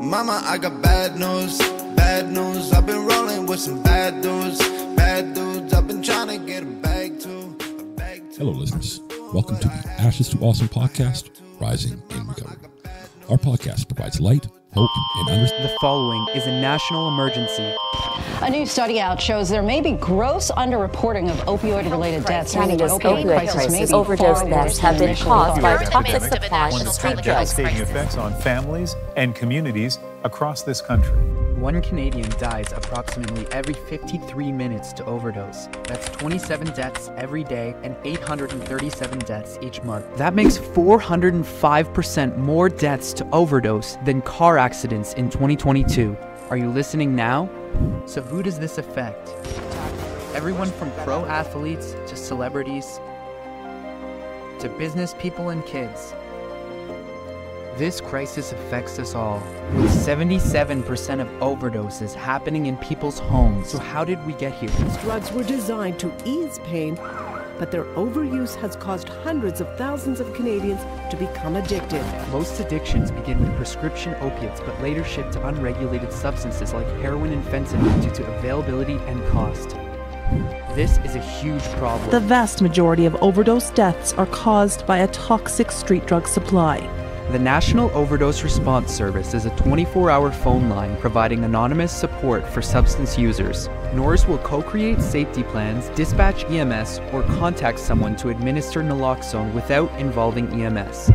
Mama, I got bad news, bad news. I've been rolling with some bad dudes, bad dudes. I've been trying to get a bag too, a bag too. Hello, listeners. Welcome to the Ashes to Awesome podcast, Rising in Recovery. Our podcast provides light, hope, and understanding. The following is a national emergency. A new study out shows there may be gross underreporting of opioid-related deaths. Canada's opioid crisis, overdose deaths have been caused by a toxic supply of street drugs. Devastating effects on families and communities across this country. One Canadian dies approximately every 53 minutes to overdose. That's 27 deaths every day and 837 deaths each month. That makes 405% more deaths to overdose than car accidents in 2022. Are you listening now? So who does this affect? Everyone from pro athletes to celebrities to business people and kids. This crisis affects us all, with 77% of overdoses happening in people's homes. So how did we get here? These drugs were designed to ease pain, but their overuse has caused hundreds of thousands of Canadians to become addicted. Most addictions begin with prescription opiates, but later shift to unregulated substances like heroin and fentanyl due to availability and cost. This is a huge problem. The vast majority of overdose deaths are caused by a toxic street drug supply. The National Overdose Response Service is a 24-hour phone line providing anonymous support for substance users. NORS will co-create safety plans, dispatch EMS, or contact someone to administer naloxone without involving EMS.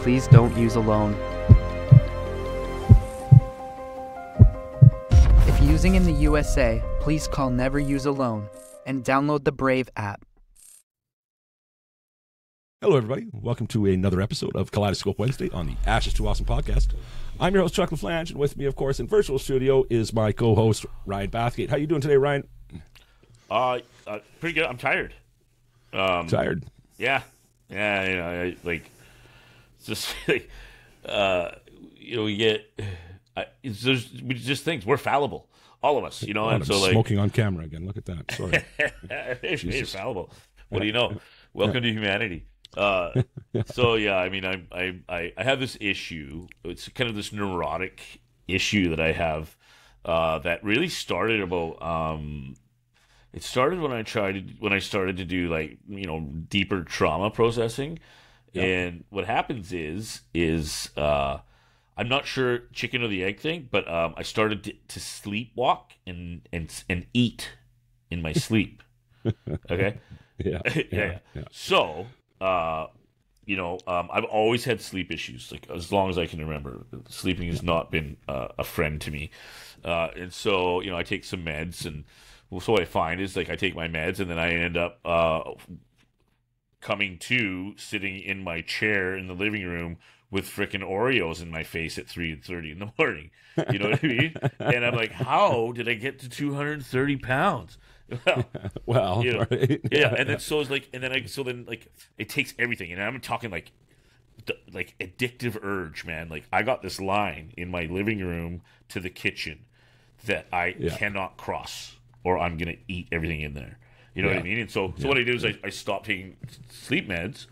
Please don't use alone. If using in the USA, please call Never Use Alone and download the Brave app. Hello, everybody. Welcome to another episode of Kaleidoscope Wednesday on the Ashes to Awesome podcast. I'm your host, Chuck LaFLange, and with me, of course, in virtual studio is my co-host, Ryan Bathgate. How you doing today, Ryan? Pretty good. I'm tired. Tired? Yeah. Yeah, you know, it's just, like, we get, we just think we're fallible. All of us, you know, and so smoking on camera again. Look at that. Sorry. It's fallible. What do you know? Welcome to humanity. So yeah, I mean, I have this issue. It's kind of this neurotic issue that I have that really started about. It started when I started to do, like, you know, deeper trauma processing, and what happens is I'm not sure chicken or the egg thing, but I started to sleepwalk and eat in my sleep. Okay. Yeah. So, I've always had sleep issues, like, as long as I can remember. Sleeping has not been a friend to me. And so, I take some meds, and so what I find is, like, I take my meds, and then I end up coming to sitting in my chair in the living room with frickin' Oreos in my face at 3:30 in the morning. You know what I mean? And I'm like, how did I get to 230 pounds? Well, right? Yeah, and then so it's like, and then it takes everything, and I'm talking like addictive urge, man. Like, I got this line in my living room to the kitchen that I cannot cross, or I'm gonna eat everything in there. You know what I mean? And so what I do is I stop taking sleep meds,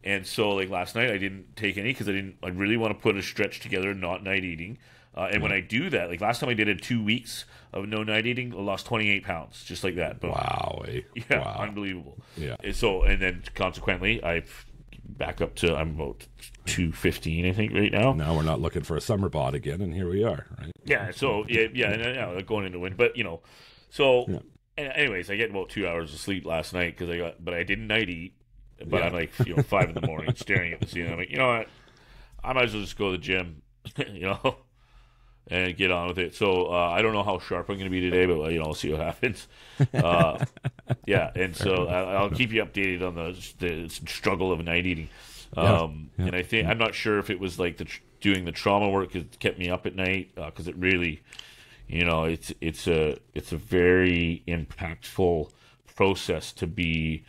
and so, like, last night I didn't take any because I really want to put a stretch together, not night eating. And when I do that, like last time I did it 2 weeks of no night eating, I lost 28 pounds, just like that. Boom. Wow. Yeah, wow. Unbelievable. Yeah. And then consequently, I've back up to, I'm about 215, I think, right now. Now we're not looking for a summer bod again, and here we are, right? Yeah, so, going into winter. But, anyways, I get about 2 hours of sleep last night, but I didn't night eat. But I'm like, 5 in the morning, staring at the ceiling. I'm like, you know what? I might as well just go to the gym, and get on with it. So I don't know how sharp I'm going to be today, but I'll see what happens. And so I'll keep you updated on the struggle of night eating. And I think I'm not sure if it was like doing the trauma work that kept me up at night, because it really, it's a very impactful process to be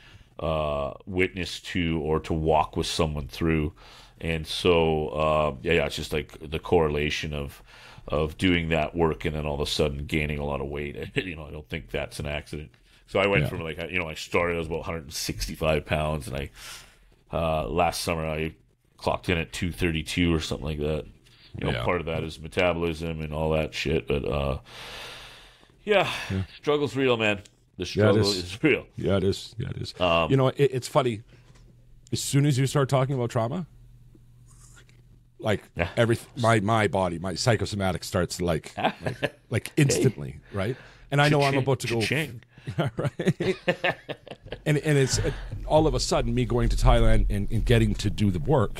witness to or to walk with someone through. And so it's just like the correlation of doing that work and then all of a sudden gaining a lot of weight. I don't think that's an accident. So I went from I started, I was about 165 pounds, and last summer I clocked in at 232 or something like that. You know, part of that is metabolism and all that shit. But struggle's real, man. The struggle is real. Yeah, it is. Yeah, it is. You know, it's funny. As soon as you start talking about trauma, like my body, my psychosomatic starts like instantly, right? And I know I'm about to go. Right. and it's all of a sudden me going to Thailand and getting to do the work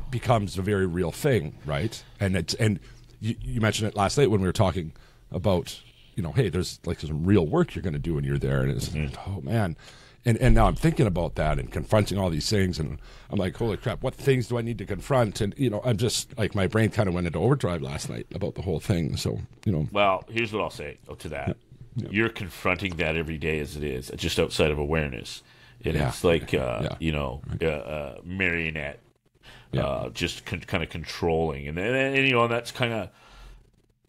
becomes a very real thing, right? And you mentioned it last night when we were talking about, you know, hey, there's like some real work you're going to do when you're there, and it's oh man. And now I'm thinking about that and confronting all these things, and I'm like, holy crap, what things do I need to confront? And, you know, I'm just, like, my brain kind of went into overdrive last night about the whole thing, so, you know. Well, here's what I'll say to that. Yeah. You're confronting that every day as it is, just outside of awareness. And it's like, you know, marionette, just kind of controlling. And you know, that's kind of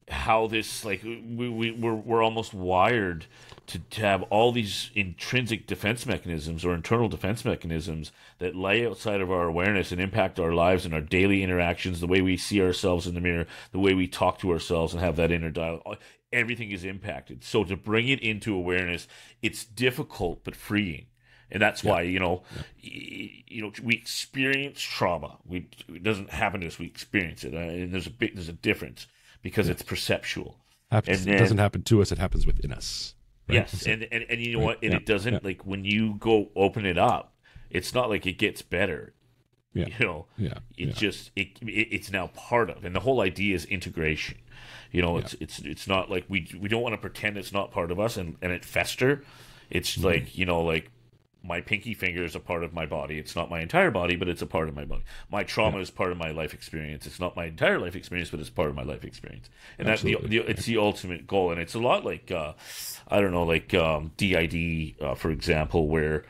how this, like, we're almost wired to have all these intrinsic defense mechanisms or internal defense mechanisms that lay outside of our awareness and impact our lives and our daily interactions, the way we see ourselves in the mirror, the way we talk to ourselves and have that inner dialogue. Everything is impacted. So to bring it into awareness, it's difficult but freeing. And that's why, you know, we experience trauma. It doesn't happen to us. We experience it. And there's a difference because it's perceptual. It doesn't happen to us. It happens within us. Right? Yes, and you know what? And it doesn't, like, when you go open it up, it's not like it gets better. Yeah. You know, just it's now part of, and the whole idea is integration. You know, it's not like we don't want to pretend it's not part of us and it fester. It's like, you know, like my pinky finger is a part of my body. It's not my entire body, but it's a part of my body. My trauma is part of my life experience. It's not my entire life experience, but it's part of my life experience. And that's it's the ultimate goal. And it's a lot like I don't know, like DID, for example, where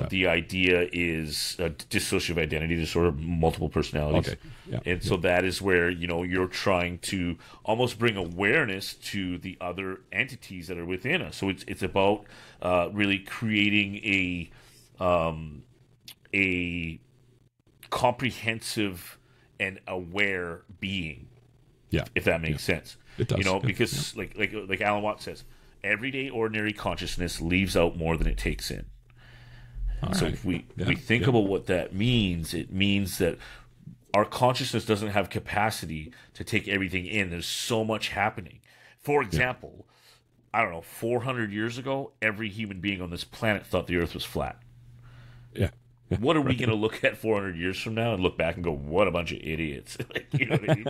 the idea is dissociative identity disorder, multiple personalities. Okay. Yeah. And so that is where, you know, you're trying to almost bring awareness to the other entities that are within us. So it's about really creating a comprehensive and aware being. Yeah. If that makes sense. It does. You know, because like Alan Watts says, everyday ordinary consciousness leaves out more than it takes in. So if we think about what that means, it means that our consciousness doesn't have capacity to take everything in. There's so much happening. For example, I don't know, 400 years ago, every human being on this planet thought the Earth was flat. Yeah. What are we going to look at 400 years from now and look back and go, what a bunch of idiots? Like, you know what I mean?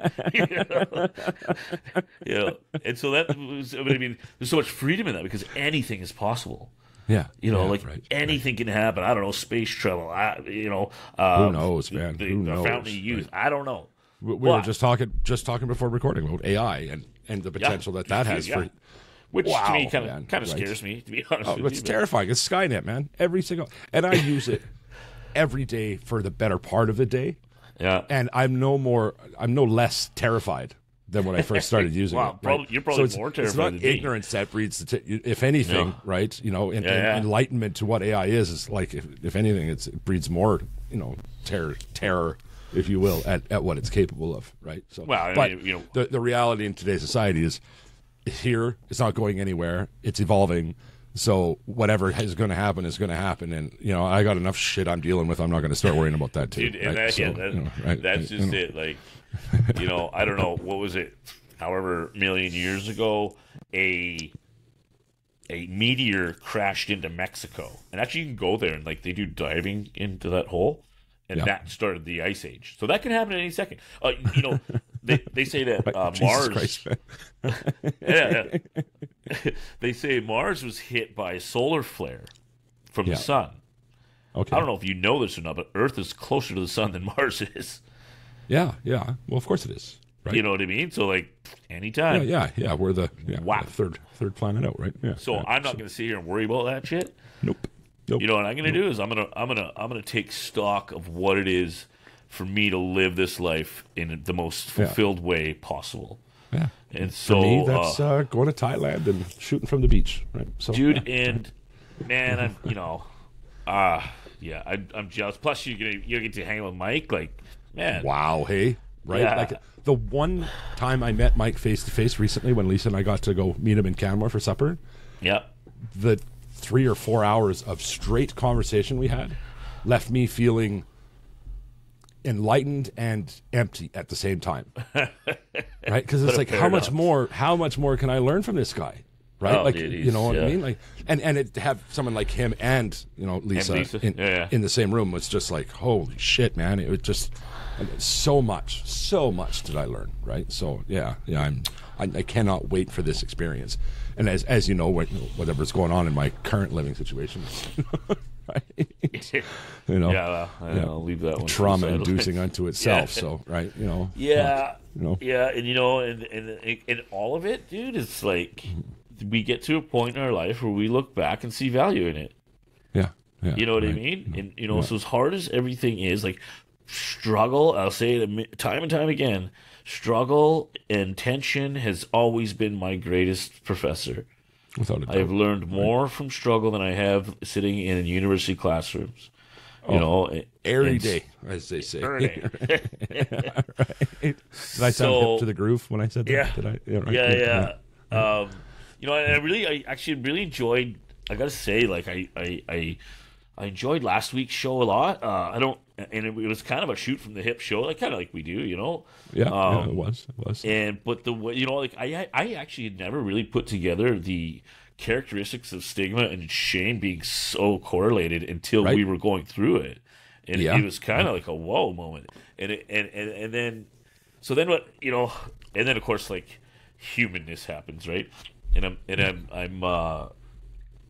You know? And so that was, I mean, there's so much freedom in that because anything is possible. Yeah. You know, anything can happen. I don't know, space travel. Who knows, man? The Who knows? fountain of youth. I don't know. We were just talking before recording about AI and the potential that has for. Which to me kind of scares me, to be honest with you. It's terrifying. It's Skynet, man. And I use it every day for the better part of the day. Yeah. And I'm no less terrified than when I first started using it. Right? You're probably more terrified. It's not ignorance that breeds if anything, right? You know, enlightenment to what AI is like, if anything, it breeds more, you know, terror, if you will, at what it's capable of, right? So, the reality in today's society is here. It's not going anywhere. It's evolving. So whatever is going to happen is going to happen, and you know I got enough shit I'm dealing with. I'm not going to start worrying about that too. Dude, and that's just it. Like, you know, I don't know what was it. However, million years ago, a meteor crashed into Mexico, and actually you can go there and like they do diving into that hole, and that started the ice age. So that can happen at any second. You know, they say that Mars. They say Mars was hit by a solar flare from the sun. Okay. I don't know if you know this or not, but Earth is closer to the sun than Mars is. Yeah. Well, of course it is. Right? You know what I mean? So, like, anytime. Yeah. We're the third planet out, right? Yeah. So I'm not going to sit here and worry about that shit. Nope. You know what I'm going to do is I'm gonna take stock of what it is for me to live this life in the most fulfilled way possible. Yeah. And so for me, that's going to Thailand and shooting from the beach, right? So, dude, and man, I'm, you know, Yeah, I'm jealous. Plus, you get to hang with Mike. Like, man. Wow, hey? Right? Yeah. Like, the one time I met Mike face-to-face recently when Lisa and I got to go meet him in Canmore for supper. Yeah. The 3 or 4 hours of straight conversation we had left me feeling enlightened and empty at the same time. Right? Because it's like, how much more can I learn from this guy? Right? Oh, like, dude, you know what yeah. I mean? Like, and it, to have someone like him and, you know, Lisa, in the same room was just like, holy shit, man. It was just so much did I learn. Right? So yeah, I cannot wait for this experience. And as you know, whatever's going on in my current living situation, right? You know, I'll leave that one trauma-inducing unto itself. So, right, you know, and you know, and all of it, dude, it's like we get to a point in our life where we look back and see value in it. Yeah, you know what I mean? And you know, so as hard as everything is, like struggle, I'll say it time and time again. Struggle and tension has always been my greatest professor. Without a doubt. I've learned more from struggle than I have sitting in university classrooms. You know, every day, as they say. Every day. Right. Did I sound hip to the groove when I said that? Yeah. Did I? Yeah. You know, I actually really enjoyed. I gotta say, like I enjoyed last week's show a lot. And it was kind of a shoot from the hip show, like kind of like we do, you know. Yeah, it was. But you know, like I actually had never really put together the characteristics of stigma and shame being so correlated until we were going through it, and it was kind of like a whoa moment. And then what, you know, and then of course like humanness happens, right? And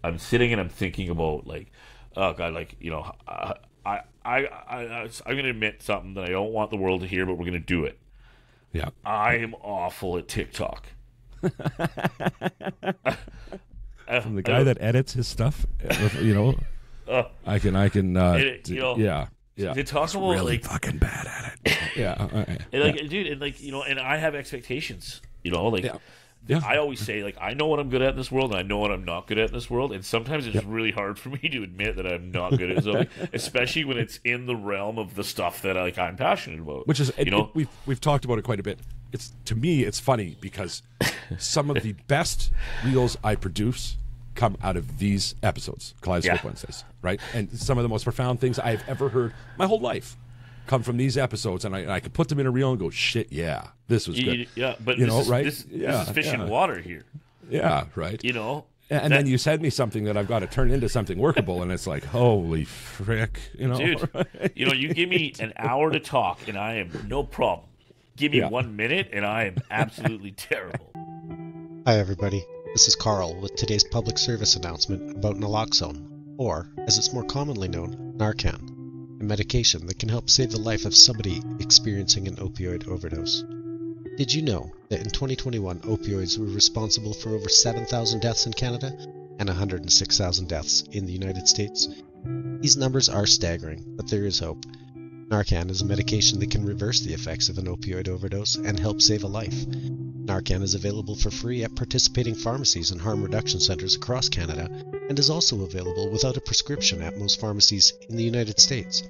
I'm sitting and I'm thinking about like, oh God, like, you know, I'm going to admit something that I don't want the world to hear, but we're going to do it. Yeah. I am awful at TikTok. From the guy that edits his stuff, you know, I can, you know, yeah. To talk about really like fucking bad at it. Yeah. And like, dude, and like, you know, and I have expectations, you know, like. Yeah. I always say, like, I know what I'm good at in this world, and I know what I'm not good at in this world, and sometimes it's really hard for me to admit that I'm not good at something, especially when it's in the realm of the stuff that I'm passionate about. Which is, you know, we've talked about it quite a bit. To me, it's funny because some of the best reels I produce come out of these episodes, Kaleidoscope Wednesdays, right? And some of the most profound things I've ever heard my whole life come from these episodes, and I could put them in a reel and go, shit, yeah, this was good. Yeah, but you this know, is, right? This is fish in water here. Yeah, right. You know? And then you said me something that I've got to turn into something workable, and it's like, holy frick, you know? Dude, right? You know, you give me an hour to talk, and I am no problem. Give me 1 minute, and I am absolutely terrible. Hi, everybody. This is Carl with today's public service announcement about naloxone, or, as it's more commonly known, Narcan. A medication that can help save the life of somebody experiencing an opioid overdose. Did you know that in 2021, opioids were responsible for over 7,000 deaths in Canada and 106,000 deaths in the United States? These numbers are staggering, but there is hope. Narcan is a medication that can reverse the effects of an opioid overdose and help save a life. Narcan is available for free at participating pharmacies and harm reduction centers across Canada, and is also available without a prescription at most pharmacies in the United States.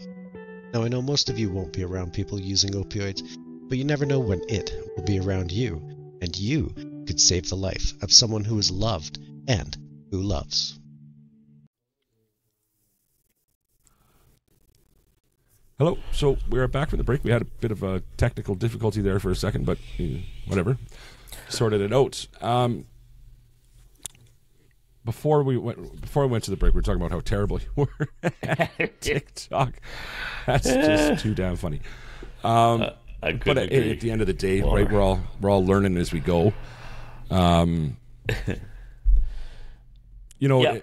Now, I know most of you won't be around people using opioids, but you never know when it will be around you, and you could save the life of someone who is loved and who loves. Hello. So we're back from the break. We had a bit of a technical difficulty there for a second, but whatever. Sorted it out. Before we went to the break, we were talking about how terrible you were at TikTok. That's just too damn funny. But at the end of the day, right, we're all learning as we go. You know,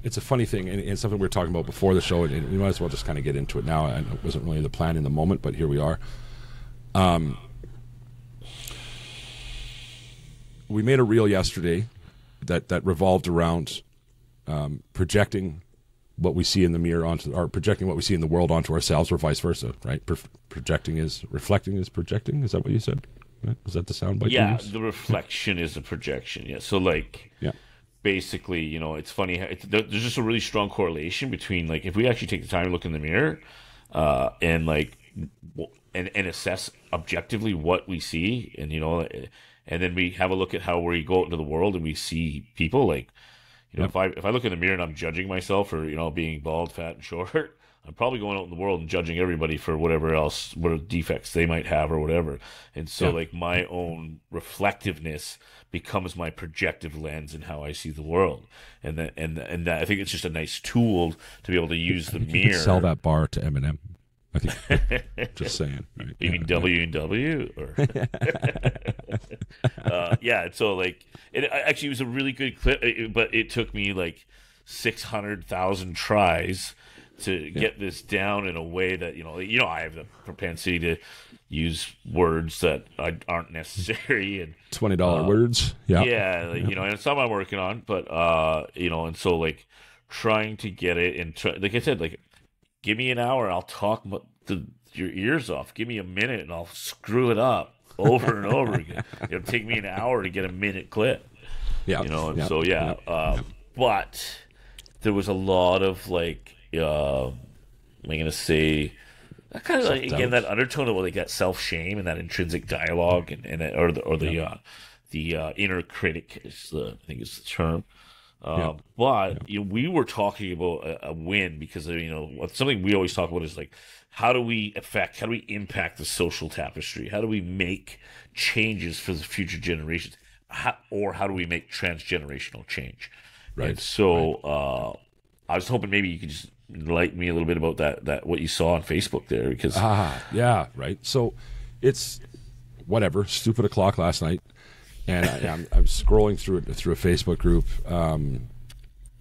it's a funny thing, and something we were talking about before the show, and we might as well just kind of get into it now. And it wasn't really the plan in the moment, but here we are. We made a reel yesterday that revolved around projecting what we see in the mirror or projecting what we see in the world onto ourselves, or vice versa, right? Projecting is reflecting is projecting. Is that what you said? Right? Was that the soundbite? Yeah, the reflection is the projection. Yeah. So like, basically, you know, it's funny. There's just a really strong correlation between, like, if we actually take the time to look in the mirror, and like, and assess objectively what we see, and, you know, and then we have a look at how we go out into the world and we see people, like, you know, if I look in the mirror and I'm judging myself for, you know, being bald, fat, and short, I'm probably going out in the world and judging everybody for whatever else, what defects they might have or whatever. And so, like, my own reflectiveness becomes my projective lens in how I see the world. And that I think it's just a nice tool to be able to use the mirror. You can sell that bar to Eminem. I think, just saying. Right? You mean W&W? Or yeah, so, like, it actually was a really good clip, but it took me, like, 600,000 tries to get this down in a way that, you know, I have the propensity to use words that aren't necessary, and $20 words. Yeah, like, you know, and it's something I'm working on, but you know, and so, like, trying to get it, and like I said, like, give me an hour, I'll talk your ears off. Give me a minute, and I'll screw it up over and over again. It'll take me an hour to get a minute clip. Yeah, you know, and so but there was a lot of, like, I'm gonna say, kind of like, again, that undertone of, like, that self shame and that intrinsic dialogue, or the inner critic is I think is the term. But you know, we were talking about a win because, you know, something we always talk about is, like, how do we impact the social tapestry? How do we make changes for the future generations? Or how do we make transgenerational change? Right. And so I was hoping maybe you could just enlighten me a little bit about that what you saw on Facebook there, because yeah, right. So it's whatever, stupid o'clock last night, and I'm scrolling through a Facebook group.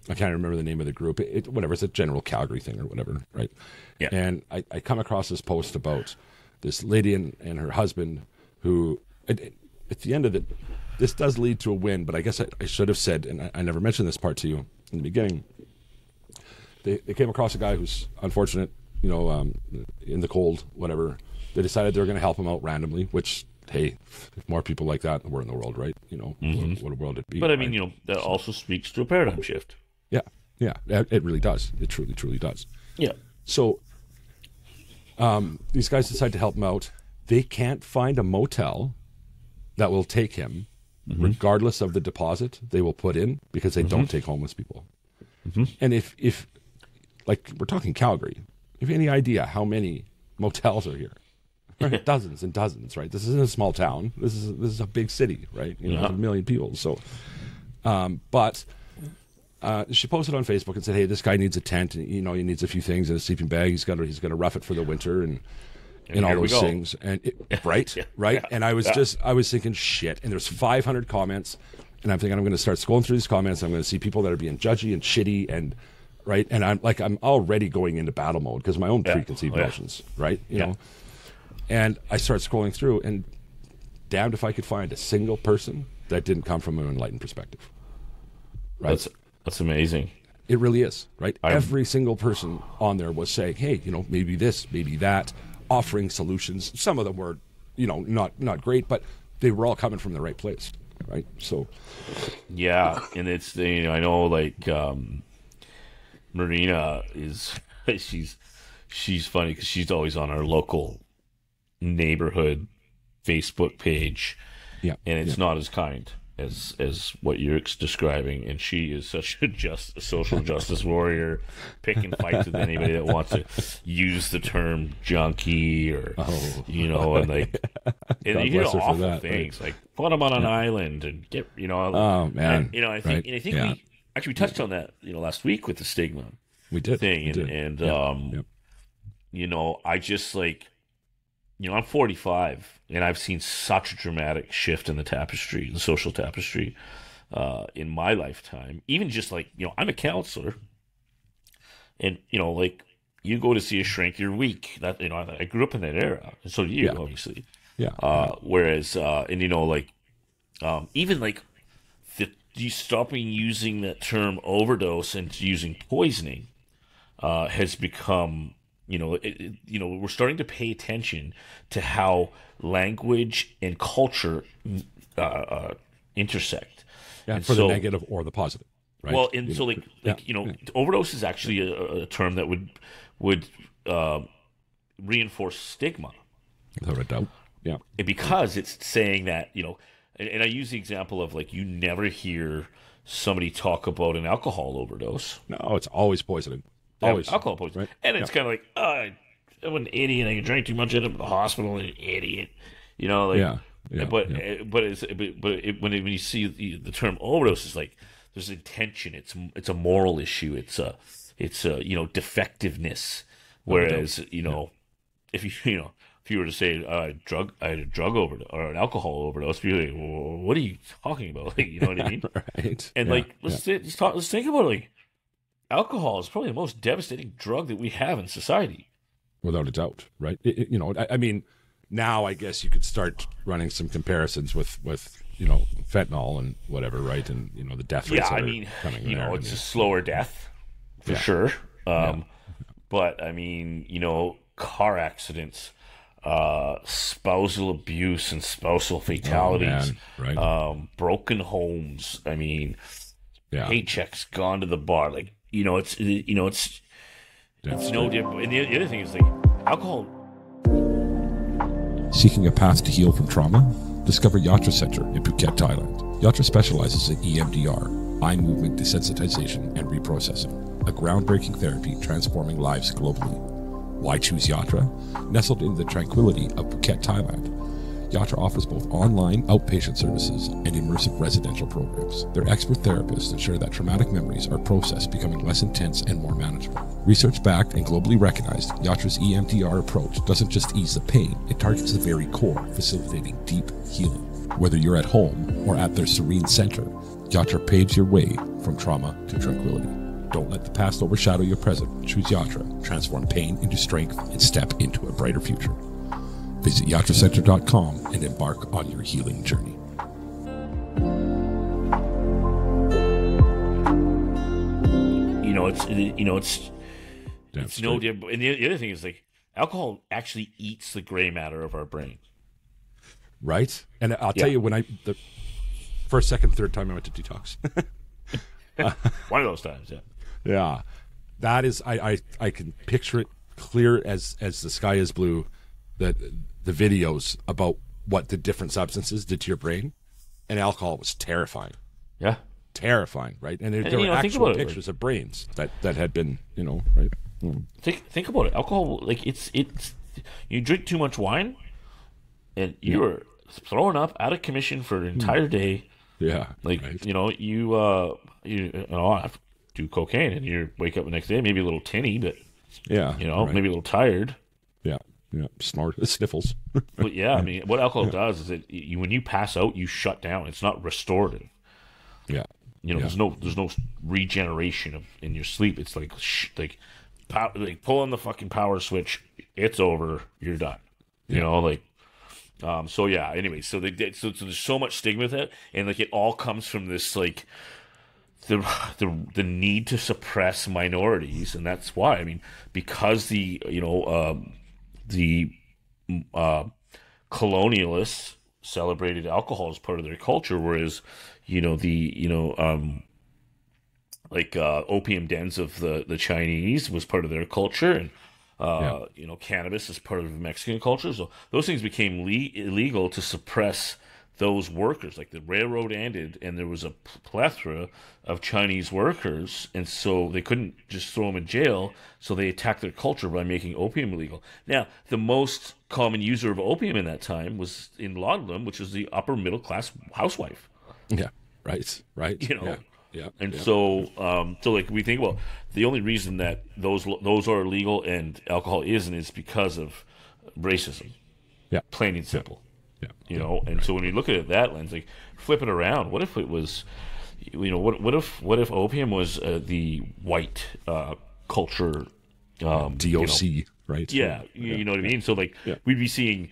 I can't remember the name of the group. Whatever, it's a general Calgary thing or whatever, right? Yeah. And I come across this post about this lady and her husband who, at the end of it, this does lead to a win, but I guess I should have said, and I never mentioned this part to you in the beginning. They came across a guy who's unfortunate, you know, in the cold, whatever. They decided they were going to help him out randomly, which, hey, if more people like that were in the world, right? You know, what a world it'd be. But I mean, you know, that also speaks to a paradigm shift. Yeah, it really does. It truly, truly does. Yeah. So these guys decide to help him out. They can't find a motel that will take him, regardless of the deposit they will put in, because they don't take homeless people. And if like, we're talking Calgary, if you have any idea how many motels are here, right? Dozens and dozens, right? This isn't a small town. This is a big city, right? You know, 1 million people. So, but she posted on Facebook and said, "Hey, this guy needs a tent. And, you know, he needs a few things and a sleeping bag. He's got to rough it for the winter and all those things." And right. Yeah. And I was thinking, shit. And there's 500 comments, and I'm thinking I'm going to start scrolling through these comments. I'm going to see people that are being judgy and shitty and. Right, and I'm already going into battle mode because my own preconceived notions, right? You know, and I start scrolling through, and damned if I could find a single person that didn't come from an enlightened perspective. Right, that's amazing. It really is, right? Every single person on there was saying, "Hey, you know, maybe this, maybe that," offering solutions. Some of them were, you know, not great, but they were all coming from the right place, right? So, yeah, and it's, you know, I know, like. Marina she's funny because she's always on our local neighborhood Facebook page, and it's not as kind as what you're describing. And she is such a social justice warrior, picking fights with anybody that wants to use the term junkie or you know, and like, and you hear awful things like put them on an island and get, you know. Oh man, and, you know, I think we touched on that, you know, last week with the stigma. We did. You know, I just, like, you know, I'm 45 and I've seen such a dramatic shift in the tapestry, the social tapestry, in my lifetime. Even just, like, you know, I'm a counselor, and, you know, like, you go to see a shrink, you're weak. That, you know, I grew up in that era, and so do you, obviously. Whereas, and, you know, like, even like you stopping using that term overdose and using poisoning has become, you know, you know, we're starting to pay attention to how language and culture intersect. Yeah, and for the negative or the positive. right? Well, and so overdose is actually a term that would reinforce stigma. Without a doubt. Yeah. And because it's saying that, and I use the example of you never hear somebody talk about an alcohol overdose. No, it's always poisoning. Always. Alcohol poisoning. Right? And it's kind of I'm an idiot. I drank too much, ended up in the hospital, an idiot. But when you see the term overdose, is there's intention. It's a moral issue. It's a defectiveness. Whereas if you were to say I had a drug overdose or an alcohol overdose, people would be like, well, what are you talking about? You know what I mean? Right. And let's think about it. Alcohol is probably the most devastating drug that we have in society. Without a doubt, right? I mean, now I guess you could start running some comparisons with fentanyl and whatever, right? And the death rates. Yeah, I mean, it's a slower death for sure. But I mean, car accidents, spousal abuse and spousal fatalities, broken homes. I mean, paychecks gone to the bar. It's no different. And the other thing is alcohol. Seeking a path to heal from trauma? Discover Yatra Center in Phuket, Thailand. Yatra specializes in EMDR, eye movement desensitization and reprocessing, a groundbreaking therapy transforming lives globally. Why choose Yatra? Nestled in the tranquility of Phuket, Thailand, Yatra offers both online outpatient services and immersive residential programs. Their expert therapists ensure that traumatic memories are processed, becoming less intense and more manageable. Research-backed and globally recognized, Yatra's EMDR approach doesn't just ease the pain, it targets the very core, facilitating deep healing. Whether you're at home or at their serene center, Yatra paves your way from trauma to tranquility. Don't let the past overshadow your present. Choose Yatra. Transform pain into strength and step into a brighter future. Visit yatracenter.com and embark on your healing journey. It's no different. And the other thing is alcohol actually eats the gray matter of our brain. Right? And I'll tell you, when the first, second, third time I went to detox. One of those times, yeah. Yeah. That is, I can picture it clear as the sky is blue, that the videos about what the different substances did to your brain, and alcohol was terrifying. Yeah. Terrifying, right? And there were actual pictures of brains that had been, right? Think about it. Alcohol, it's you drink too much wine, and you're throwing up out of commission for an entire day. Yeah. I have to do cocaine, and you wake up the next day, maybe a little tinny, but maybe a little tired. Yeah, sniffles. But I mean, what alcohol does is that when you pass out, you shut down. It's not restorative. Yeah. There's no regeneration in your sleep. It's pull on the fucking power switch. It's over. You're done. So yeah. Anyway, so there's so much stigma with it, and it all comes from this the need to suppress minorities, and that's why. I mean, because the colonialists celebrated alcohol as part of their culture, whereas opium dens of the Chinese was part of their culture, and cannabis is part of Mexican culture. So those things became illegal to suppress those workers. Like the railroad ended, and there was a plethora of Chinese workers, and so they couldn't just throw them in jail, so they attacked their culture by making opium illegal. Now, the most common user of opium in that time was in Laudanum, which is the upper middle class housewife. Yeah, right. Yeah. And so we think, well, the only reason that those are illegal and alcohol isn't is because of racism. Yeah, plain and simple. Yeah. So when you look at it that lens, flip it around. What if it was, what if opium was the white culture, DOC, right? Yeah, you know what I mean. So we'd be seeing,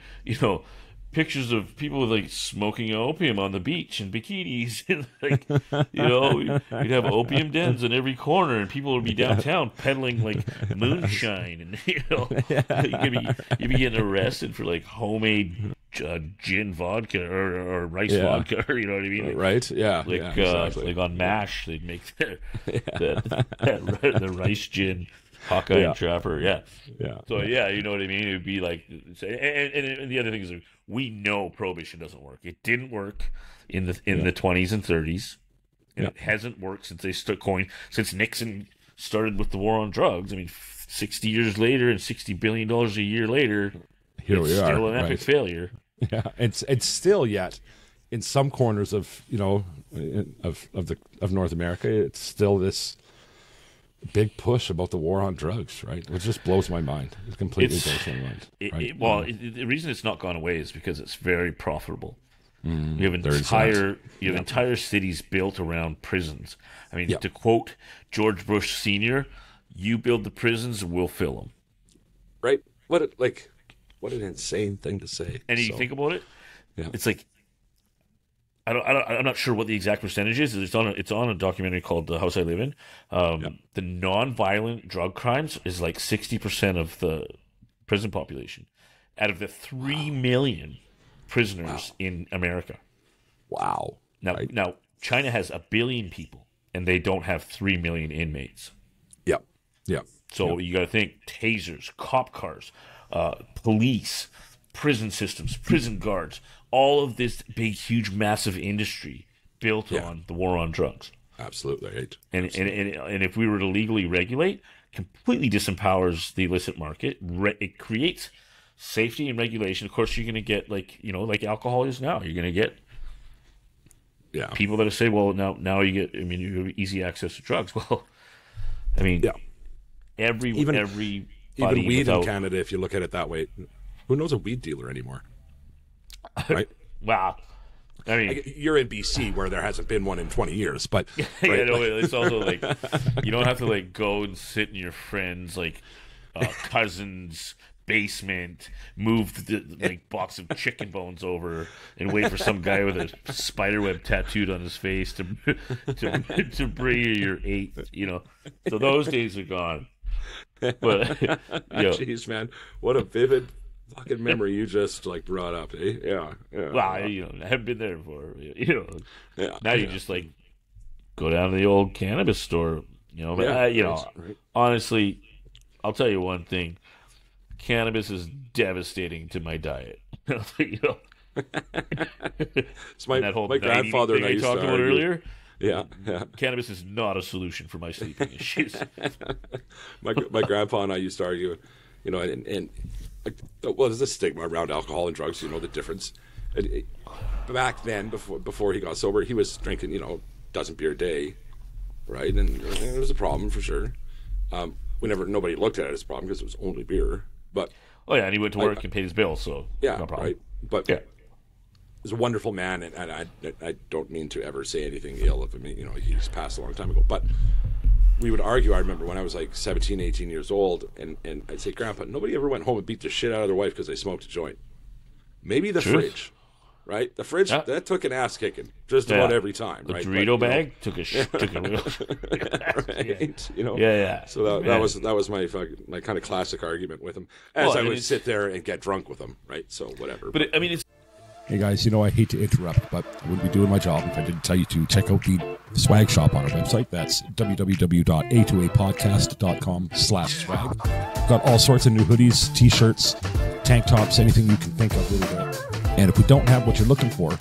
pictures of people smoking opium on the beach in bikinis, and you'd have opium dens in every corner, and people would be downtown peddling moonshine, and you'd be getting arrested for homemade gin vodka or rice vodka, or, you know what I mean? Right? Yeah. Like Exactly. like on MASH, they'd make the rice gin, Hawkeye and Trapper. Yeah. So you know what I mean? It would be like, and the other thing is, we know prohibition doesn't work. It didn't work in the 20s and 30s, and it hasn't worked since since Nixon started with the war on drugs. I mean, 60 years later and $60 billion a year later, here we are. Still an epic failure. Yeah, it's still yet in some corners of of North America, it's still this big push about the war on drugs, right? It just blows my mind. It completely blows my mind. The reason it's not gone away is because it's very profitable. You have entire cities built around prisons. I mean, to quote George Bush Sr., "You build the prisons, we'll fill them." Right? What an insane thing to say. And you think about it, it's like, I'm not sure what the exact percentage is. It's on a documentary called The House I Live In. The non-violent drug crimes is like 60% of the prison population out of the 3 million prisoners in America. Wow. Now China has 1 billion people, and they don't have 3 million inmates. Yeah. So you got to think tasers, cop cars, police, prison systems, prison guards, all of this big, huge, massive industry built on the war on drugs. Absolutely right. And if we were to legally regulate, completely disempowers the illicit market. It creates safety and regulation. Of course, you're going to get like alcohol is now. You're going to get people that say, well, now you get. I mean, you have easy access to drugs. Well, I mean, everybody even weed in Canada, if you look at it that way, who knows a weed dealer anymore? Right? Wow. I mean, you're in BC where there hasn't been one in 20 years, but it's also like you don't have to like go and sit in your friend's like cousin's basement, move the like box of chicken bones over, and wait for some guy with a spider web tattooed on his face to bring you your eighth. You know, so those days are gone. But jeez, man, what a vivid fucking memory you just like brought up, eh? Yeah. Well, I haven't been there before. Now you just like go down to the old cannabis store. Honestly, I'll tell you one thing: cannabis is devastating to my diet. It's my grandfather and I talked about earlier. Yeah. Cannabis is not a solution for my sleeping issues. my grandpa and I used to argue, and there's a stigma around alcohol and drugs. You know the difference. Back then, before he got sober, he was drinking, dozen beer a day, right? And it was a problem for sure. Nobody looked at it as a problem because it was only beer. But and he went to work and paid his bills, so no problem. Right. But he's a wonderful man, and I don't mean to ever say anything ill of him. He's passed a long time ago. But we would argue, I remember when I was like 17, 18 years old, and I'd say, Grandpa, nobody ever went home and beat the shit out of their wife because they smoked a joint. Maybe the fridge, right? The fridge, that took an ass kicking just about every time, the right? The Dorito bag took a real... right? So that was my kind of classic argument with him, as I would sit there and get drunk with him, right? So whatever. But I mean, it's... Hey guys, I hate to interrupt, but I wouldn't be doing my job if I didn't tell you to check out the swag shop on our website. That's www.a2apodcast.com/swag. Got all sorts of new hoodies, t-shirts, tank tops, anything you can think of really good. And if we don't have what you're looking for,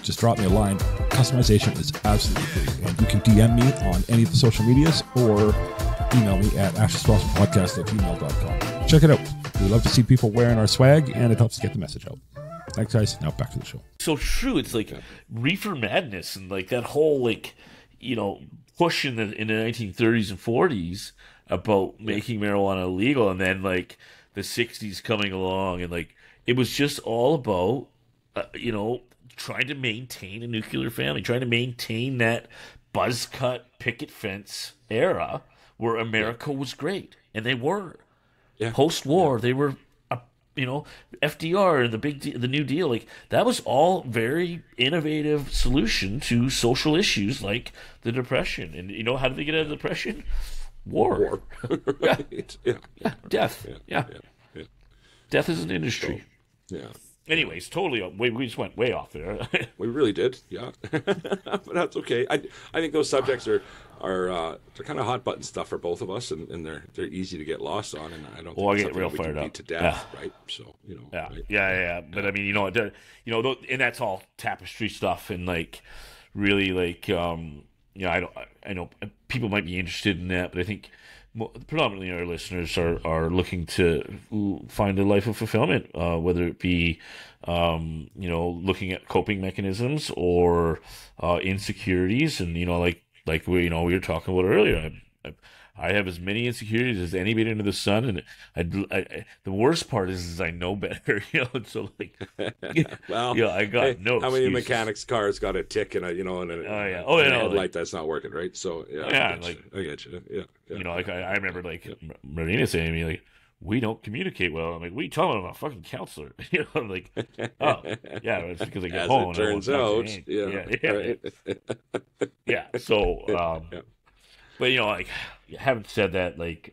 just drop me a line. Customization is absolutely free. And you can DM me on any of the social medias or email me at asheswasserpodcast@gmail.com. Check it out. We love to see people wearing our swag, and it helps get the message out. Thanks, guys. Now back to the show. So true. It's like reefer madness and like that whole push in the 1930s and 40s about making marijuana illegal, and then like the 60s coming along, and like it was just all about trying to maintain a nuclear family, trying to maintain that buzz cut picket fence era where America was great, and they were. Post-war, they were. FDR and the New Deal, like that was all very innovative solution to social issues like the Depression. And how did they get out of the Depression? War. Right. Death. Death is an industry. So, Anyways, totally. We just went way off there. We really did, yeah. But that's okay. I think those subjects are they're kind of hot button stuff for both of us, and they're easy to get lost on. And I don't. Well, I think get real fired up to death, right? So Yeah, right? yeah. But I mean, and that's all tapestry stuff, and like really, like I know people might be interested in that, but I think predominantly our listeners are looking to find a life of fulfillment, whether it be looking at coping mechanisms or insecurities, and like we were talking about earlier. I have as many insecurities as anybody under the sun, and the worst part is I know better, So like, well, I got no. How many excuses. mechanics' cars got a tick and a headlight that's not working, right? So I get you. Yeah. I remember like Marina saying to me like, we don't communicate well. I'm like, we tell them I'm a fucking counselor. I'm like, oh yeah, it's because I get home. As it turns out, yeah. So. But like, having said that, like,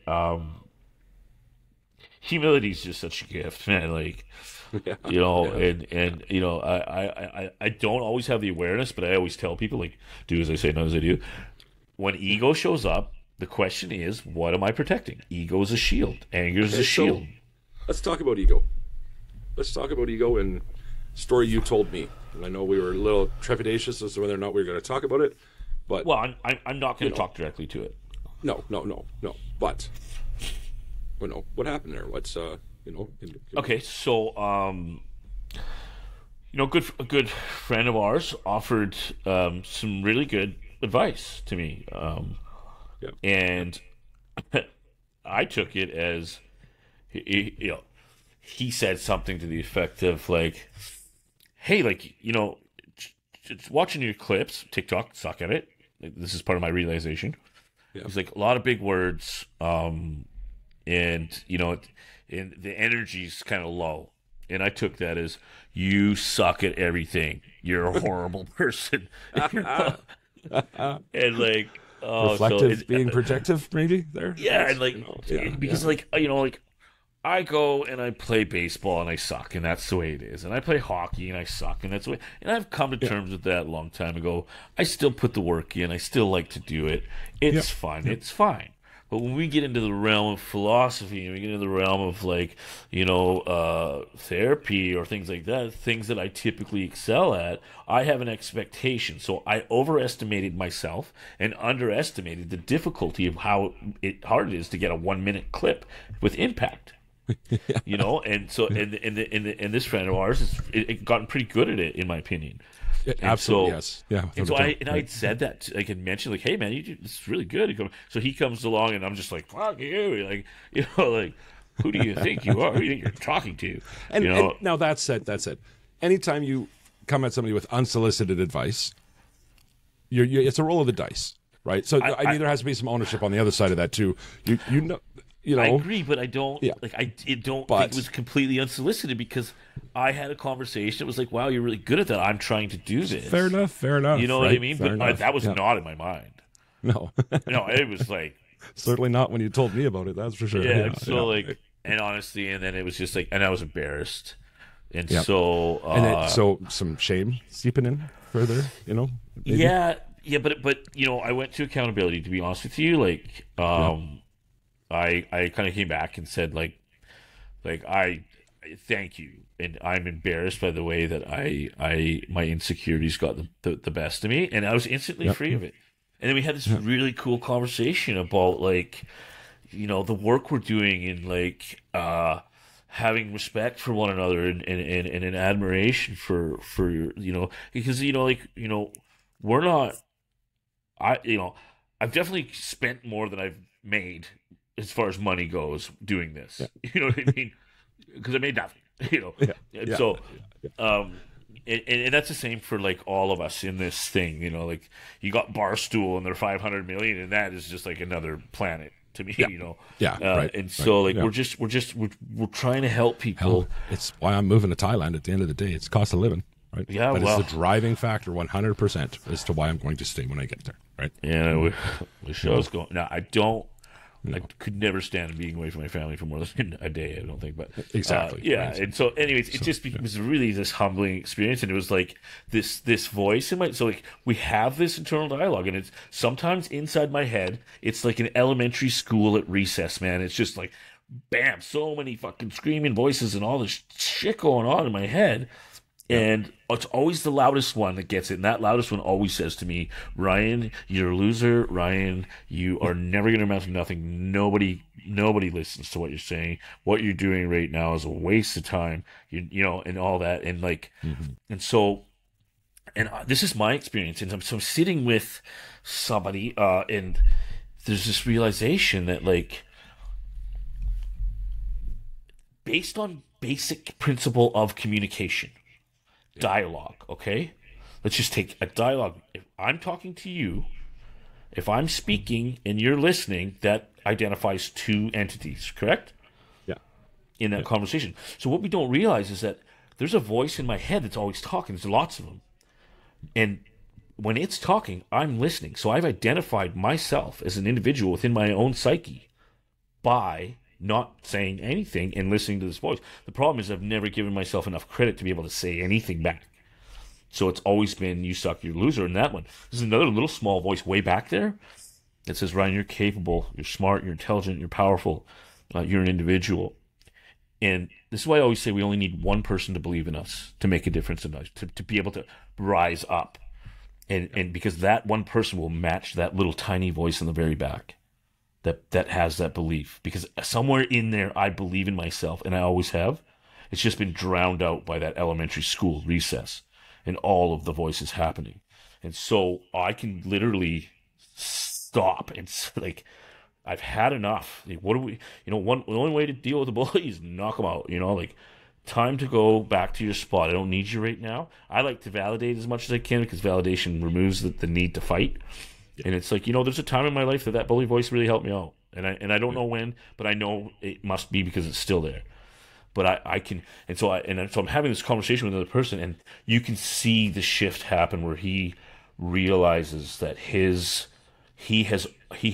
humility is just such a gift, man. Like, and I don't always have the awareness, but I always tell people, like, do as I say, not as I do. When ego shows up, the question is, what am I protecting? Ego is a shield. Anger is a shield. Let's talk about ego. Let's talk about ego and story you told me. And I know we were a little trepidatious as to whether or not we were going to talk about it. But, well, I'm not going to talk directly to it. No. But, what happened there? What's, Okay, so, a good friend of ours offered some really good advice to me. And I took it as, he said something to the effect of, like, hey, like, watching your clips, TikTok, suck at it. This is part of my realization. Yeah. It's like a lot of big words, and and the energy's kind of low. And I took that as, you suck at everything. You're a horrible person. And like, reflective, being protective, maybe there. Yeah, and like because like I go and I play baseball and I suck, and that's the way it is. And I play hockey and I suck, and that's the way. And I've come to terms with that a long time ago. I still put the work in. I still like to do it. It's fun. It's fine. But when we get into the realm of philosophy, and we get into the realm of like, therapy or things like that, things that I typically excel at, I have an expectation. So I overestimated myself and underestimated the difficulty of how hard it is to get a 1-minute clip with impact. And so and this friend of ours it gotten pretty good at it, in my opinion. Absolutely, yes. Yeah. And so I said that, I can mention, like, hey man, it's really good. So he comes along and I'm just like, fuck you, like, like, who do you think you are? Who do you think you're talking to? And now that's it. Anytime you come at somebody with unsolicited advice, it's a roll of the dice, right? So I mean, there has to be some ownership on the other side of that too. I agree, but I don't think it was completely unsolicited, because I had a conversation. It was like, wow, you're really good at that. I'm trying to do this. Fair enough. You know what I mean? But that was not in my mind. No. No, it was like, certainly not when you told me about it. That's for sure. Yeah. And honestly, and then it was just like, and I was embarrassed, and so so some shame seeping in further. Maybe? Yeah, but I went to accountability. To be honest with you, like, I kind of came back and said, like I thank you, and I'm embarrassed by the way that my insecurities got the best of me, and I was instantly free of it. And then we had this really cool conversation about, like, the work we're doing, and like having respect for one another, and an admiration for because we're not. I've definitely spent more than I've made as far as money goes doing this. You know what I mean? Because I made nothing. And that's the same for like all of us in this thing. Like, you got Barstool and they're 500 million, and that is just like another planet to me. We're trying to help people. Hell, it's why I'm moving to Thailand. At the end of the day, it's cost of living, right? Yeah, but it's the driving factor 100% as to why I'm going to stay when I get there, right? Yeah, the show's going. Now, I don't You know. I could never stand being away from my family for more than a day, I don't think. But exactly. Yeah. Right. And so anyways, it was really this humbling experience. And it was like this voice in my, so like we have this internal dialogue, and it's sometimes inside my head, it's like an elementary school at recess, man. It's just like, bam, so many fucking screaming voices and all this shit going on in my head. And it's always the loudest one that gets it. And that loudest one always says to me, Ryan, you're a loser. Ryan, you are never going to amount to nothing. Nobody listens to what you're saying. What you're doing right now is a waste of time, you know, and all that. And like, and so, and this is my experience. And so I'm sitting with somebody, and there's this realization that, like, based on basic principle of communication, dialogue, okay? Let's just take a dialogue. If I'm talking to you, if I'm speaking and you're listening, that identifies two entities, correct? Yeah. In that conversation. So what we don't realize is that there's a voice in my head that's always talking. There's lots of them. And when it's talking, I'm listening. So I've identified myself as an individual within my own psyche by not saying anything and listening to this voice. The problem is I've never given myself enough credit to be able to say anything back. So it's always been, you suck, you're a loser. And that one, there's another little small voice way back there that says, Ryan, you're capable, you're smart, you're intelligent, you're powerful, you're an individual. And this is why I always say we only need one person to believe in us to make a difference in us, to be able to rise up. And because that one person will match that little tiny voice in the very back that has that belief. Because somewhere in there, I believe in myself, and I always have. It's just been drowned out by that elementary school recess and all of the voices happening. And so I can literally stop and, like, I've had enough. Like, what do we, the only way to deal with a bully is knock them out, like, time to go back to your spot. I don't need you right now. I like to validate as much as I can, because validation removes the need to fight. And it's like, there's a time in my life that bully voice really helped me out. And I don't know when, but I know it must be because it's still there. But I can, so I'm having this conversation with another person, and you can see the shift happen where he realizes that he has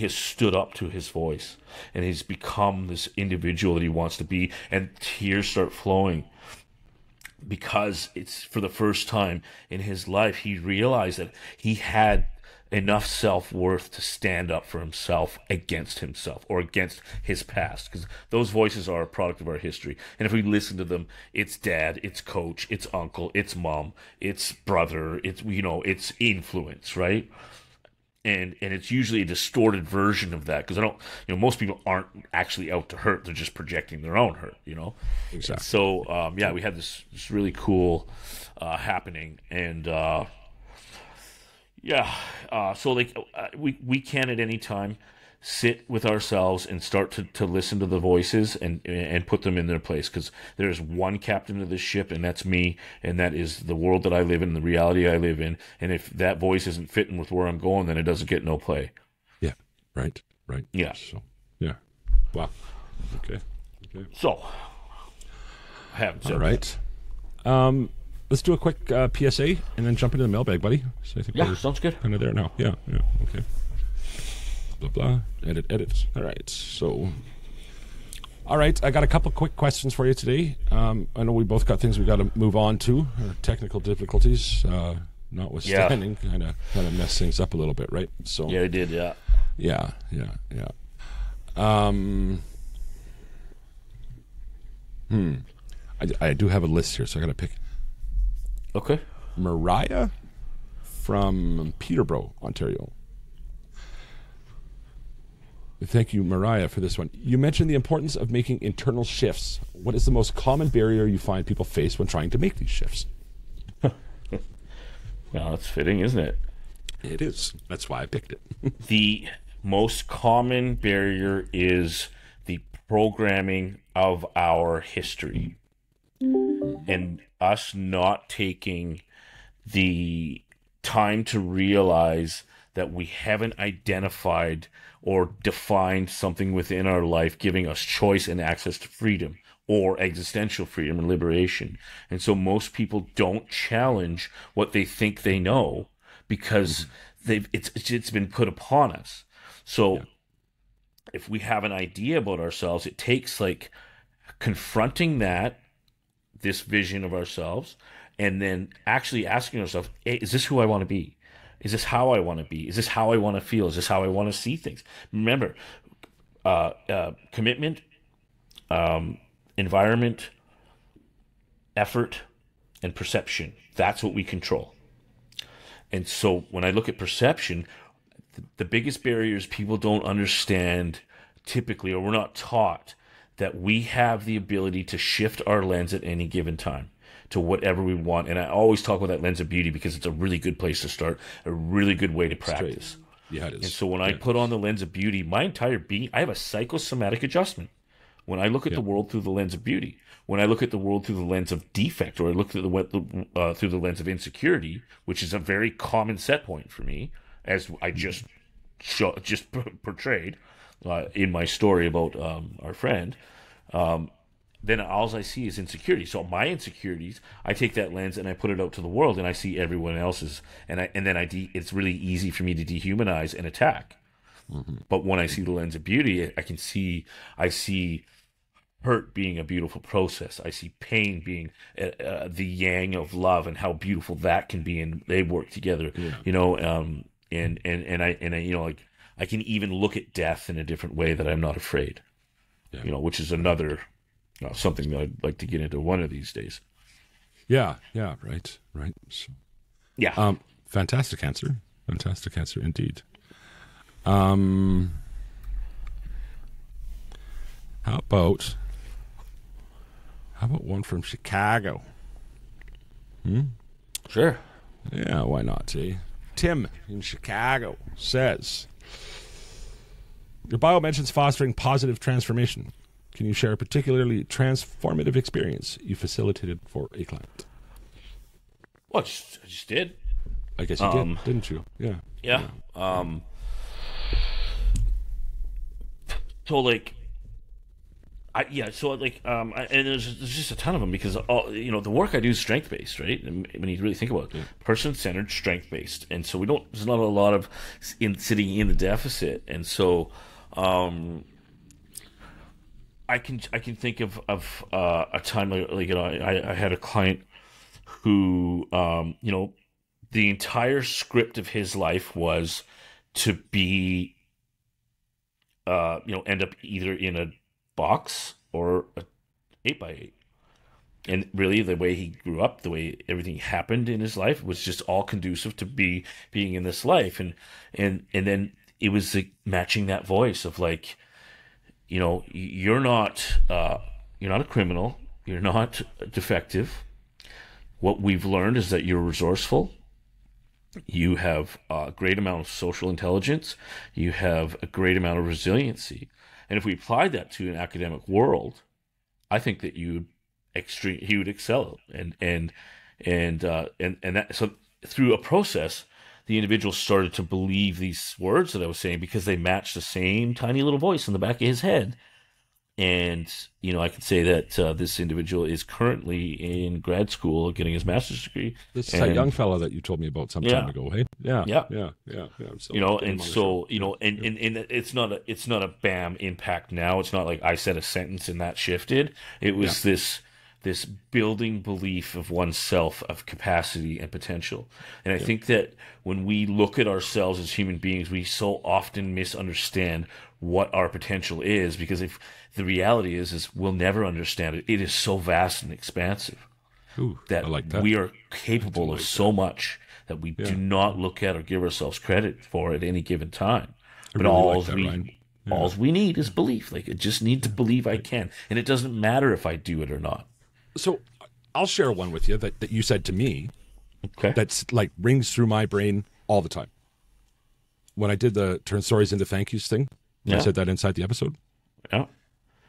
stood up to his voice, and he's become this individual that he wants to be, and tears start flowing because it's for the first time in his life he realized that he had enough self-worth to stand up for himself against himself or against his past, because those voices are a product of our history. And if we listen to them, it's dad, it's coach, it's uncle, it's mom, it's brother, it's it's influence, right? And it's usually a distorted version of that, because I don't, most people aren't actually out to hurt; they're just projecting their own hurt, Exactly. And so we had this really cool happening, and so like we can at any time sit with ourselves and start to listen to the voices and put them in their place, because there's one captain of this ship, and that's me, and that is the world that I live in, the reality I live in. And if that voice isn't fitting with where I'm going, then it doesn't get no play. Yeah. Right. Yeah. So, yeah. Wow. Okay. So I haven't said all right. Let's do a quick PSA and then jump into the mailbag, buddy. So I think we're sounds good. Kind of there now. Yeah. Okay. Blah, blah. Edit. All right. So, all right. I got a couple quick questions for you today. I know we both got things we got to move on to. Our technical difficulties, notwithstanding, kind of mess things up a little bit, right? So yeah, it did. Yeah. Yeah. I do have a list here, so I got to pick. Okay. Mariah from Peterborough, Ontario. Thank you, Mariah, for this one. You mentioned the importance of making internal shifts. What is the most common barrier you find people face when trying to make these shifts? Well, that's fitting, isn't it? It is. That's why I picked it. The most common barrier is the programming of our history, and us not taking the time to realize that we haven't identified or defined something within our life giving us choice and access to freedom or existential freedom and liberation. And so most people don't challenge what they think they know because it's been put upon us. So if we have an idea about ourselves, it takes like confronting this vision of ourselves, and then actually asking ourselves, hey, is this who I want to be? Is this how I want to be? Is this how I want to feel? Is this how I want to see things? Remember, commitment, environment, effort, and perception. That's what we control. And so when I look at perception, the biggest barriers people don't understand typically, or we're not taught, that we have the ability to shift our lens at any given time to whatever we want. And I always talk about that lens of beauty because it's a really good place to start, a really good way to practice. Yeah, it is. And so when I put on the lens of beauty, my entire being, I have a psychosomatic adjustment. When I look at the world through the lens of beauty, when I look at the world through the lens of defect, or I look through the lens of insecurity, which is a very common set point for me, as I just portrayed in my story about our friend, then all I see is insecurity. So my insecurities, I take that lens and I put it out to the world, and I see everyone else's, and then it's really easy for me to dehumanize and attack. Mm-hmm. But when I see the lens of beauty, I see hurt being a beautiful process. I see pain being the yang of love, and how beautiful that can be, and they work together. Yeah. You know, and I you know, like, I can even look at death in a different way, that I'm not afraid. Yeah. You know, which is another something that I'd like to get into one of these days. Yeah, right. So, yeah. Fantastic answer indeed. How about one from Chicago? Sure. Yeah, why not, eh? Tim in Chicago says, your bio mentions fostering positive transformation. Can you share a particularly transformative experience you facilitated for a client? Well, I just did. I guess you did, didn't you? Yeah. Yeah. So like, and there's just a ton of them, because the work I do is strength based, right? And when you really think about it, person centered, strength based, and so there's not a lot of sitting in the deficit, and so I can think of a time I had a client who the entire script of his life was to be end up either in a box or a 8x8, and really the way he grew up, the way everything happened in his life, was just all conducive to being in this life, and then it was like matching that voice of like, you're not a criminal, you're not defective. What we've learned is that you're resourceful. You have a great amount of social intelligence. You have a great amount of resiliency. And if we applied that to an academic world, I think that he would excel. And that, so through a process, the individual started to believe these words that I was saying, because they matched the same tiny little voice in the back of his head. And, I can say that this individual is currently in grad school getting his master's degree. This is that young fellow that you told me about some time ago, hey? Yeah. So, and it's not a bam impact now. It's not like I said a sentence and that shifted. It was this building belief of oneself, of capacity and potential. And I think that when we look at ourselves as human beings, we so often misunderstand what our potential is, because if the reality is we'll never understand it. It is so vast and expansive. That we are capable of so much that we do not look at or give ourselves credit for at any given time. But all we need is belief. Like, I just need to believe I can. And it doesn't matter if I do it or not. So I'll share one with you that you said to me. Okay. That's like rings through my brain all the time. When I did the turn stories into thank yous thing, I said that inside the episode. Yeah.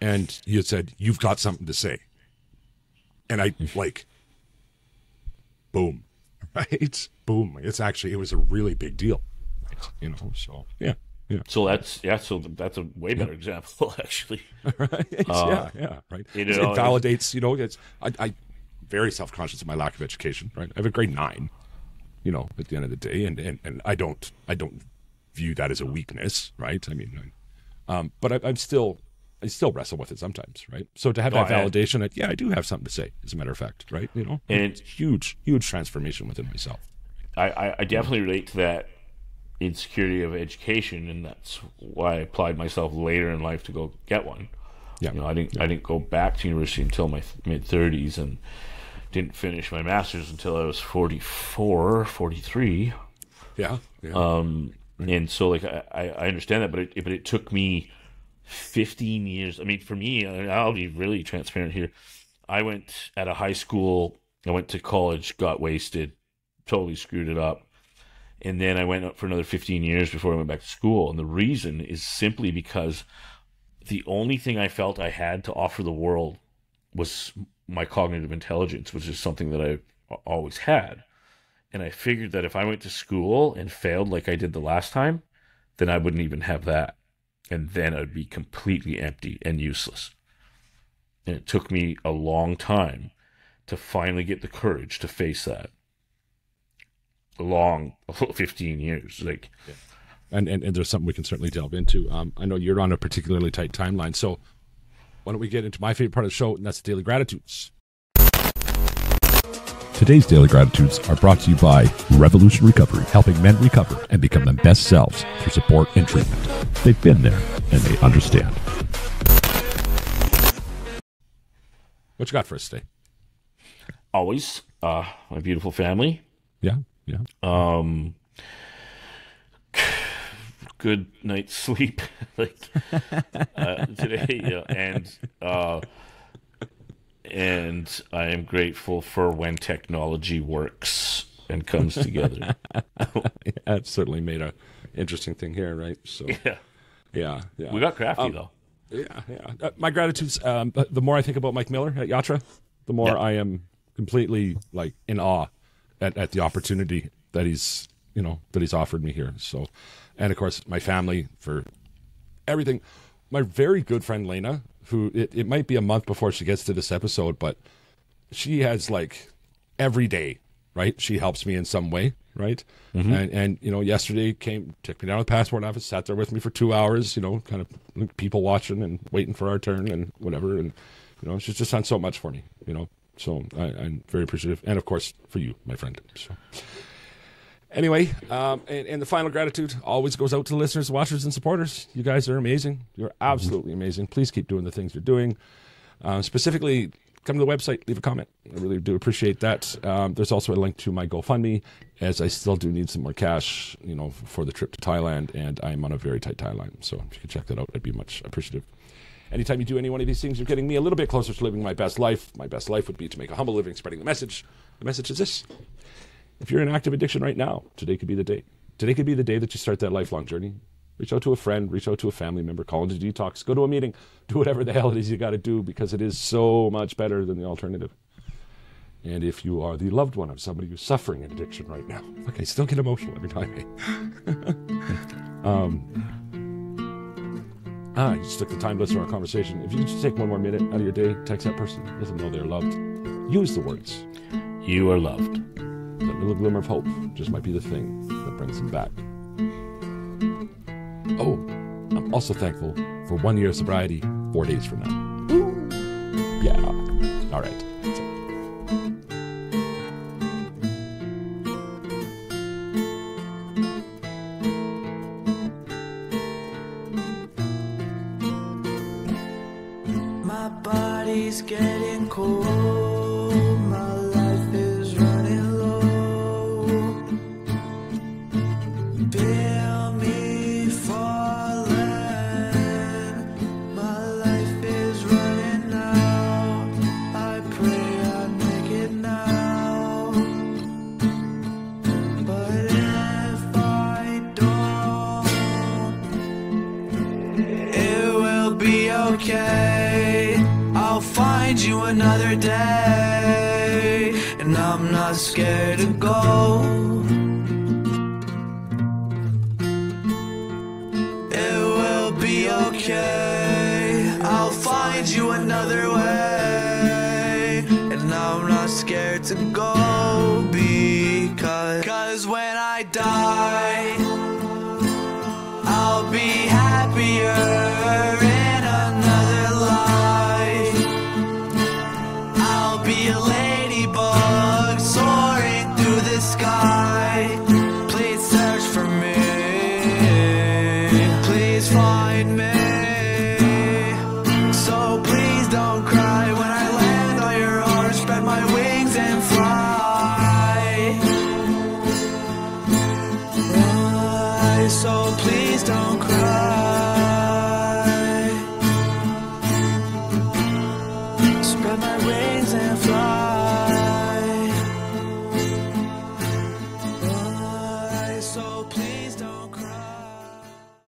And you said, you've got something to say. And I boom, right? Boom. It was a really big deal, so yeah. So that's a way better example, actually. Right? Right. It validates, I'm very self-conscious of my lack of education, right? I have a grade 9, at the end of the day, and I don't view that as a weakness, right? I mean, But I still wrestle with it sometimes, right? So to have that validation that, I do have something to say, as a matter of fact, right? You know, and it's huge transformation within myself. I definitely relate to that insecurity of education, and that's why I applied myself later in life to go get one. Yeah, you know, I didn't go back to university until my mid-30s, and didn't finish my master's until I was 44, 43. Yeah. And so, like, I understand that, but it took me 15 years. I mean, for me, I'll be really transparent here. I went at a high school, I went to college, got wasted, totally screwed it up. And then I went up for another 15 years before I went back to school. And the reason is simply because the only thing I felt I had to offer the world was my cognitive intelligence, which is something that I always had. And I figured that if I went to school and failed like I did the last time, then I wouldn't even have that. And then I'd be completely empty and useless. And it took me a long time to finally get the courage to face that. A long 15 years. Like, yeah. And there's something we can certainly delve into. I know you're on a particularly tight timeline, so why don't we get into my favorite part of the show, and that's the Daily Gratitudes. Today's Daily Gratitudes are brought to you by Revolution Recovery, helping men recover and become their best selves through support and treatment. They've been there, and they understand. What you got for us today? Always, my beautiful family. Yeah. Good night's sleep, like today, and I am grateful for when technology works and comes together. That certainly made a interesting thing here, right? So yeah. We got crafty though. Yeah. My gratitudes. The more I think about Mike Miller at Yatra, the more I am completely like in awe at the opportunity that he's offered me here. So, and of course my family for everything. My very good friend Lena, who it might be a month before she gets to this episode, but she has like every day, right? She helps me in some way, right? Mm-hmm. And yesterday took me down to the passport office, sat there with me for 2 hours, kind of people watching and waiting for our turn and whatever. And, she's just done so much for me, So I'm very appreciative. And of course for you, my friend. So anyway, and the final gratitude always goes out to the listeners, watchers, and supporters. You guys are amazing. You're absolutely amazing. Please keep doing the things you're doing. Specifically, come to the website, leave a comment. I really do appreciate that. There's also a link to my GoFundMe, as I still do need some more cash, for the trip to Thailand, and I'm on a very tight timeline. So if you could check that out, I'd be much appreciative. Anytime you do any one of these things, you're getting me a little bit closer to living my best life. My best life would be to make a humble living, spreading the message. The message is this. If you're in active addiction right now, today could be the day. Today could be the day that you start that lifelong journey. Reach out to a friend, reach out to a family member, call into detox, go to a meeting, do whatever the hell it is you got to do, because it is so much better than the alternative. And if you are the loved one of somebody who's suffering an addiction right now, look, I still get emotional every time. You just took the time to listen to our conversation. If you could just take one more minute out of your day, text that person, let them know they're loved. Use the words. You are loved. That little glimmer of hope just might be the thing that brings them back. Oh, I'm also thankful for 1 year of sobriety 4 days from now. Ooh. Yeah. All right. That's it. My body's getting cold. My life is running low. Feel me falling. My life is running out. I pray I make it now. But if I don't, it will be okay. I'll find you another day, and I'm not scared to go. It will be okay. I'll find you another way, and I'm not scared to go, because when I die, I'll be happier. so please don't cry.